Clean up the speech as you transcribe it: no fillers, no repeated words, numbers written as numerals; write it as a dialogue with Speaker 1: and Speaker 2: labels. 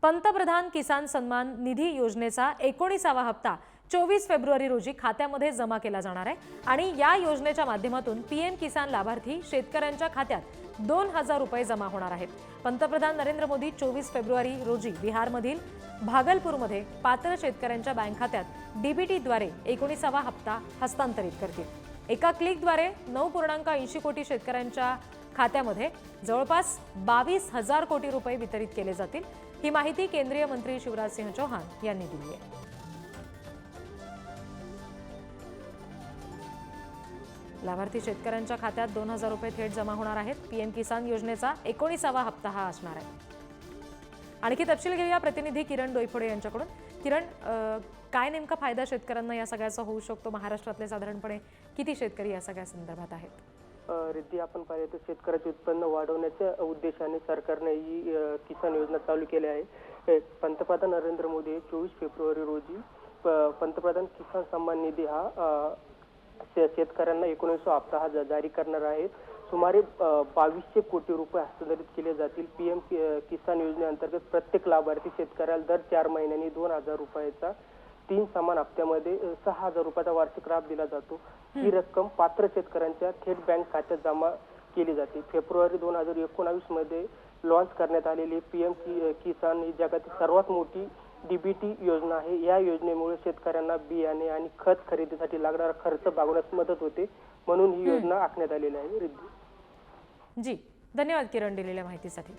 Speaker 1: पंतप्रधान किसान सन्मान निधी योजनेचा 19वा हप्ता 24 फेब्रुवारी रोजी खात्यामध्ये जमा केला जाणार आहे आणि या योजनेच्या माध्यमातून पीएम किसान लाभार्थी शेतकऱ्यांच्या खात्यात 2000 रुपये जमा होणार आहेत। पंतप्रधान नरेंद्र मोदी 24 फेब्रुवारी रोजी बिहारमधील भागलपूरमध्ये पात्र शेतकऱ्यांच्या बँक खात्यात डीबीटीद्वारे 19वा हप्ता हस्तांतरित करतील। एका क्लिकद्वारे 9.80 कोटी शेतकऱ्यांच्या खात्यामध्ये जवळपास 22,000 कोटी रुपये वितरित केले जातील। ही माहिती केंद्रीय मंत्री शिवराज सिंह चौहान यांनी दिली आहे। लाभार्थी शेतकऱ्यांच्या खात्यात 2000 रुपये थेट जमा होणार आहेत। पीएम किसान योजनेचा 19वा हप्ता हा असणार आहे। आणखी तपशील घेऊया प्रतिनिधी किरण डोईफोडे यांच्याकडून। किरण, काय नेमका फायदा शेतकऱ्यांना या सगळ्याचा होऊ शकतो? महाराष्ट्रातले साधारणपणे किती शेतकरी या सगळ्या संदर्भात आहेत?
Speaker 2: रिद्धी, आपण पाहिलं तर शेतकऱ्याचे उत्पन्न वाढवण्याच्या उद्देशाने सरकारने ही किसान योजना चालू केली आहे। पंतप्रधान नरेंद्र मोदी 24 फेब्रुवारी रोजी पंतप्रधान किसान सन्मान निधी हा शेतकऱ्यांना 19वा हप्ता हा जारी करणार आहे। सुमारे 2200 कोटी रुपये हस्तांतरित केले जातील। पीएम किसान योजनेअंतर्गत प्रत्येक लाभार्थी शेतकऱ्याला दर 4 महिन्यांनी 2000 रुपयाचा 3 समान हप्त्यामध्ये 6000 रुपयाचा वार्षिक लाभ दिला जातो। ही रक्कम पात्र शेतकऱ्यांच्या थेट बँक खात्यात जमा केली जाते। फेब्रुवारी 2019 मध्ये लॉन्च करण्यात आलेली पीएम किसान ही जगातील सर्वात मोठी डीबीटी योजना आहे। या योजनेमुळे शेतकऱ्यांना बियाणे आणि खत खरेदीसाठी लागणारा खर्च भागवण्यास मदत होते, म्हणून ही योजना आखण्यात आलेली आहे। रिद्धी
Speaker 1: जी, धन्यवाद किरण दिलेल्या माहितीसाठी।